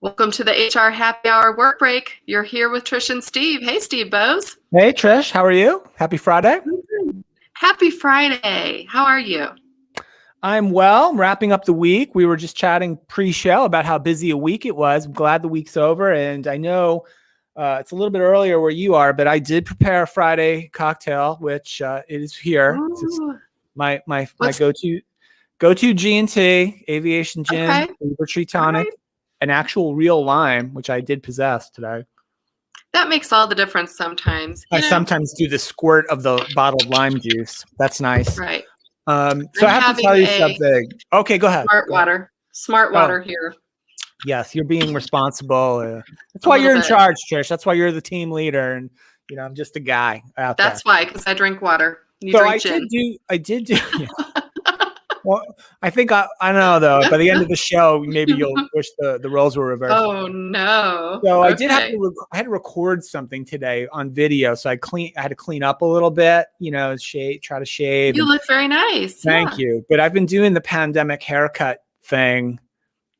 Welcome to the HR Happy Hour Work Break. You're here with Trish and Steve. Hey, Steve Bose. Hey, Trish. How are you? Happy Friday. Happy Friday. How are you? I'm well. I'm wrapping up the week. We were just chatting pre-show about how busy a week it was. I'm glad the week's over. And I know it's a little bit earlier where you are, but I did prepare a Friday cocktail, which it is here. It's my go-to G&T, Aviation Gin, River Tree Tonic, an actual real lime, which I did possess today. That makes all the difference sometimes. I sometimes do the squirt of the bottled lime juice. That's nice. Right. So I have to tell you something. Okay, go ahead. Smart water here. Yes, you're being responsible. That's why you're in charge, Trish. That's why you're the team leader, and I'm just a guy out there. That's why, because I drink water. I did do. Yeah. Well, I think I don't know though. By the end of the show, maybe you'll wish the roles were reversed. Oh no! So I did have to. I had to record something today on video, so I had to clean up a little bit. Try to shave. You look very nice. Thank you. But I've been doing the pandemic haircut thing.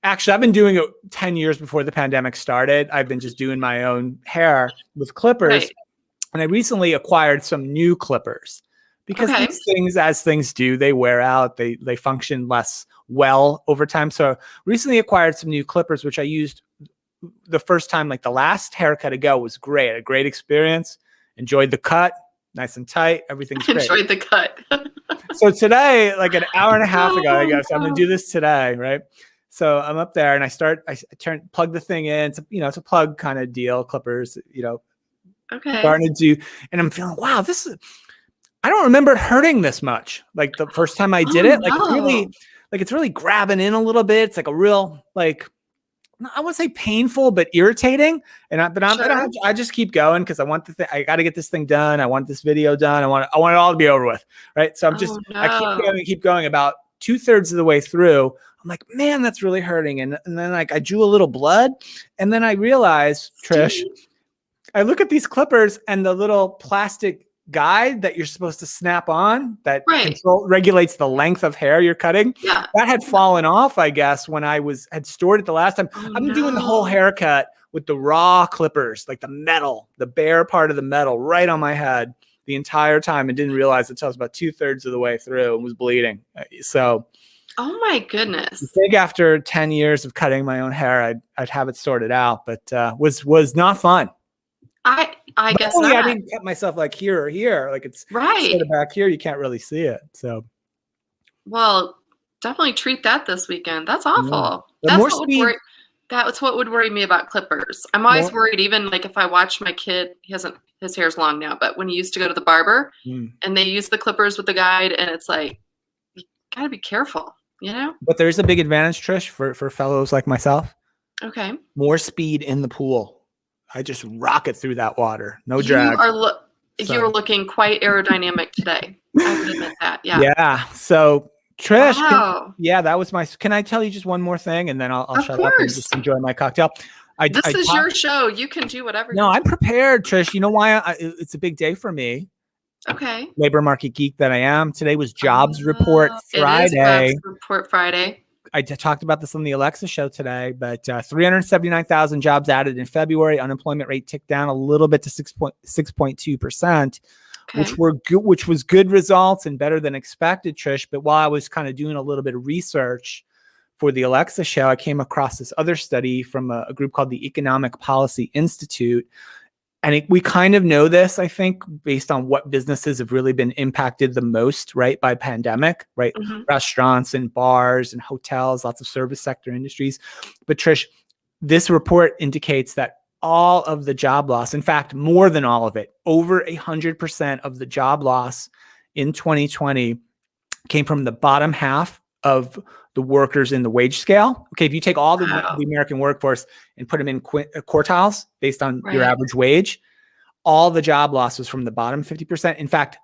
Actually, I've been doing it 10 years before the pandemic started. I've been just doing my own hair with clippers, and I recently acquired some new clippers. Because these things, as things do, they wear out. They function less well over time. So recently acquired some new clippers, which I used the first time. Like the last haircut ago was great. A great experience. Enjoyed the cut. Nice and tight. Everything's great. Enjoyed the cut. So today, like an hour and a half ago, I guess, I'm going to do this today, right? So I'm up there and I plug the thing in. It's a plug kind of deal, clippers, starting to do, and I'm feeling, wow, I don't remember it hurting this much. Like the first time I did it, it's really grabbing in a little bit. It's like a real, I wouldn't say painful, but irritating. And I just keep going because I want I got to get this thing done. I want this video done. I want it all to be over with. Right. So I keep going about 2/3 of the way through. I'm like, man, that's really hurting. And then I drew a little blood. And then I realized, Trish, I look at these clippers and the little plastic guide that you're supposed to snap on that regulates the length of hair you're cutting. Yeah. That had fallen off, I guess, when I had stored it the last time. I've been doing the whole haircut with the raw clippers, like the bare part of the metal right on my head the entire time, and didn't realize until I was about 2/3 of the way through and was bleeding. So oh my goodness. I think after 10 years of cutting my own hair, I'd have it sorted out, but was not fun. I guess not. I didn't cut myself like here or here. Like it's sort of back here. You can't really see it. So, well, definitely treat that this weekend. That's awful. Yeah. That's what would worry me about clippers. I'm always worried, even like if I watch my kid, his hair's long now, but when he used to go to the barber and they use the clippers with the guide, and it's like, you gotta be careful, But there's a big advantage, Trish, for fellows like myself. Okay. More speed in the pool. I just rocket through that water. No drag. You are looking quite aerodynamic today. I would admit that. Yeah. Yeah. So Trish, wow. that was can I tell you just one more thing and then I'll shut up and just enjoy my cocktail. This is your show. You can do whatever. No, I'm prepared, Trish. You know why? It's a big day for me. Okay. Labor market geek that I am. Today was Jobs Report Friday. It is Jobs Report Friday. I talked about this on the Alexa show today, but 379,000 jobs added in February. Unemployment rate ticked down a little bit to 6.2%, which was good results and better than expected, Trish. But while I was kind of doing a little bit of research for the Alexa show, I came across this other study from a group called the Economic Policy Institute. And we kind of know this, I think, based on what businesses have really been impacted the most, right, by pandemic, right? Mm-hmm. Restaurants and bars and hotels, lots of service sector industries. But Trish, this report indicates that all of the job loss, in fact, more than all of it, over 100% of the job loss in 2020 came from the bottom half of the workers in the wage scale. Okay, if you take all the American workforce and put them in quartiles based on your average wage, all the job loss was from the bottom 50%. In fact,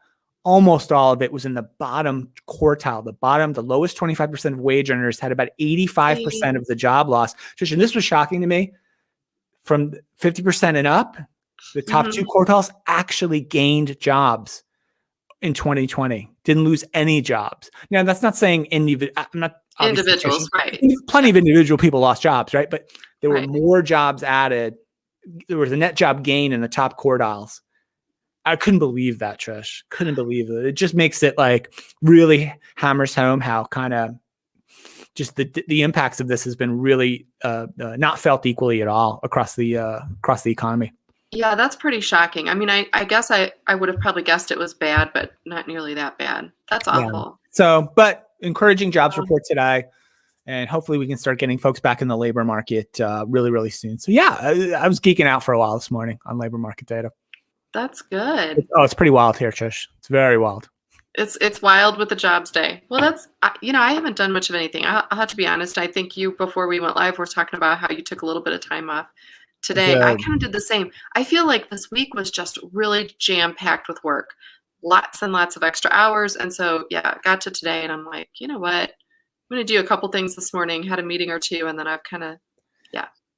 almost all of it was in the bottom quartile. The lowest 25% of wage earners had about 85% of the job loss. Trish, and this was shocking to me. From 50% and up, the top two quartiles actually gained jobs in 2020. Didn't lose any jobs. Now, that's not saying individuals, right? Plenty of individual people lost jobs, right? But there were more jobs added. There was a net job gain in the top quartiles. I couldn't believe that, Trish. Couldn't believe it. It just makes it like really hammers home how kind of just the impacts of this has been really not felt equally at all across the economy. Yeah, that's pretty shocking. I mean, I guess I would have probably guessed it was bad, but not nearly that bad. That's awful. Yeah. So, but encouraging jobs report today. And hopefully we can start getting folks back in the labor market really, really soon. So yeah, I was geeking out for a while this morning on labor market data. That's good. It's pretty wild here, Trish. It's very wild. It's wild with the jobs day. Well, that's, I haven't done much of anything. I'll have to be honest. I think you, before we went live, were talking about how you took a little bit of time off today. I kind of did the same. I feel like this week was just really jam-packed with work. Lots and lots of extra hours. And so, yeah, got to today and I'm like, you know what? I'm going to do a couple things this morning, had a meeting or two, and then I've kind of,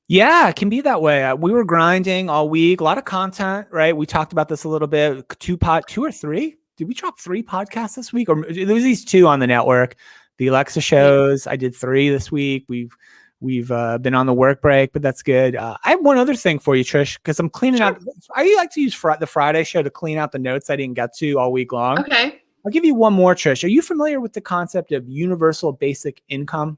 Yeah, it can be that way. We were grinding all week, a lot of content, right? We talked about this a little bit, two or three? Did we drop 3 podcasts this week? Or there was these 2 on the network, the Alexa shows. I did 3 this week. We've been on the work break, but that's good. I have one other thing for you, Trish, because I'm cleaning out. I like to use the Friday show to clean out the notes I didn't get to all week long. Okay. I'll give you one more, Trish. Are you familiar with the concept of universal basic income?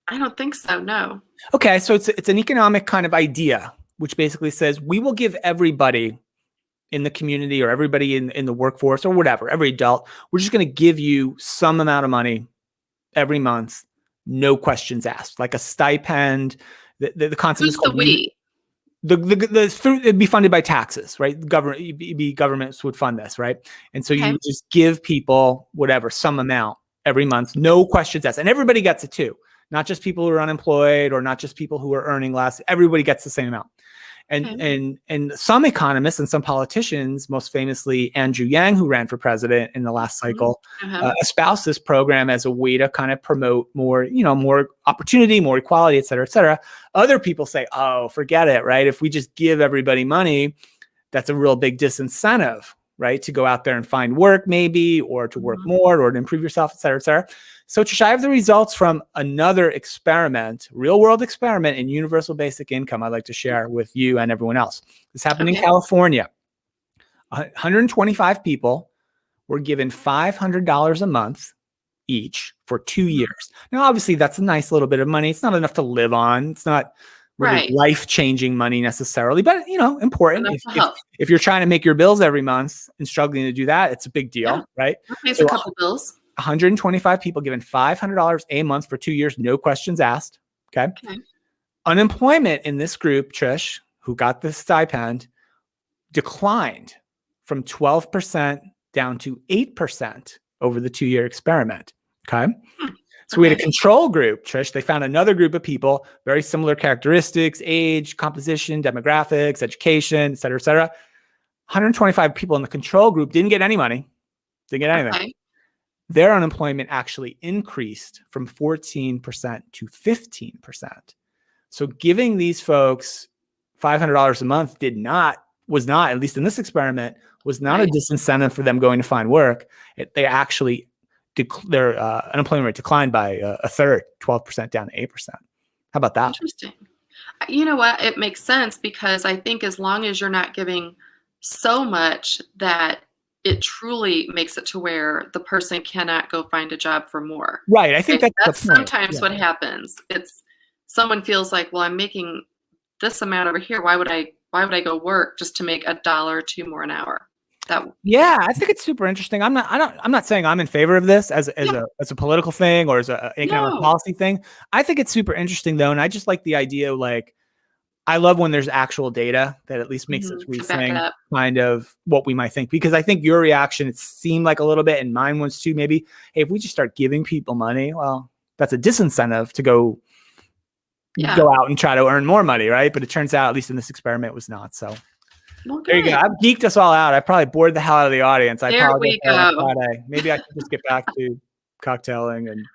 I don't think so, no. Okay, so it's an economic kind of idea, which basically says we will give everybody in the community or everybody in the workforce or whatever, every adult, we're just going to give you some amount of money every month, no questions asked, like a stipend. The concept is called it'd be funded by taxes, right? Governments would fund this, right? And so you just give people whatever, some amount every month, no questions asked. And everybody gets it too. Not just people who are unemployed or not just people who are earning less. Everybody gets the same amount. And some economists and some politicians, most famously Andrew Yang, who ran for president in the last cycle, espoused this program as a way to kind of promote more, more opportunity, more equality, et cetera, et cetera. Other people say, oh, forget it, right? If we just give everybody money, that's a real big disincentive, right? To go out there and find work maybe, or to work more, or to improve yourself, et cetera, et cetera. So Trish, I have the results from another experiment, real world experiment in universal basic income I'd like to share with you and everyone else. This happened in California. 125 people were given $500 a month each for 2 years. Now, obviously, that's a nice little bit of money. It's not enough to live on. It's not really life-changing money necessarily, but, important. If you're trying to make your bills every month and struggling to do that, it's a big deal, right? It's a couple bills. 125 people given $500 a month for 2 years, no questions asked. Okay. Unemployment in this group, Trish, who got the stipend, declined from 12% down to 8% over the 2-year experiment. Okay. So we had a control group, Trish. They found another group of people, very similar characteristics, age, composition, demographics, education, et cetera, et cetera. 125 people in the control group didn't get any money, didn't get anything. Their unemployment actually increased from 14% to 15%. So giving these folks $500 a month was not, at least in this experiment, was not a disincentive for them going to find work. They actually, their unemployment rate declined by a third, 12% down to 8%. How about that? Interesting. You know what? It makes sense because I think as long as you're not giving so much that it truly makes it to where the person cannot go find a job for more. Right. I think that's sometimes what happens. It's someone feels like, well, I'm making this amount over here. Why would I go work just to make $1 or $2 more an hour? I think it's super interesting. I'm not saying I'm in favor of this as a political thing or as an economic policy thing. I think it's super interesting though, and I just like the idea of like, I love when there's actual data that at least makes us rethink kind of what we might think. Because I think your reaction, it seemed like a little bit, and mine was too, maybe, hey, if we just start giving people money, well, that's a disincentive to go out and try to earn more money, right? But it turns out, at least in this experiment, it was not. So there you go. I've geeked us all out. I probably bored the hell out of the audience. There we go. Maybe I can just get back to cocktailing and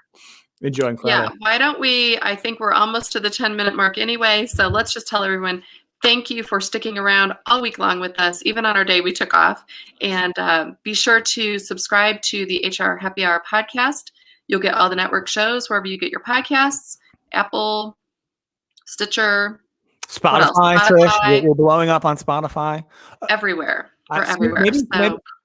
enjoying Friday. Yeah, why don't we? I think we're almost to the 10-minute mark anyway. So let's just tell everyone, thank you for sticking around all week long with us, even on our day we took off. And be sure to subscribe to the HR Happy Hour podcast. You'll get all the network shows wherever you get your podcasts, Apple, Stitcher. Spotify, Trish. We're blowing up on Spotify. Everywhere. We're everywhere. Maybe,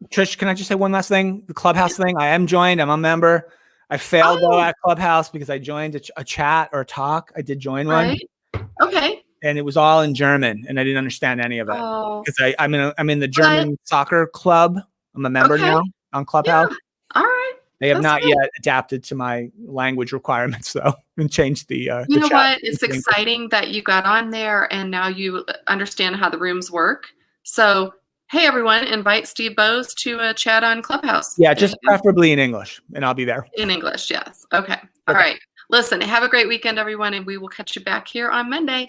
Trish, can I just say one last thing? The Clubhouse thing. I am joined. I'm a member. I failed though at Clubhouse because I joined a chat or a talk. I did join one. Okay. And it was all in German, and I didn't understand any of it because I'm in the German soccer club. I'm a member now on Clubhouse. Yeah. All right. They have not yet adapted to my language requirements, though, and changed the. You know what? It's exciting that you got on there and now you understand how the rooms work. So, hey, everyone, invite Steve Bose to a chat on Clubhouse. Yeah, just preferably in English, and I'll be there. In English, yes. Okay. All right. Listen, have a great weekend, everyone, and we will catch you back here on Monday.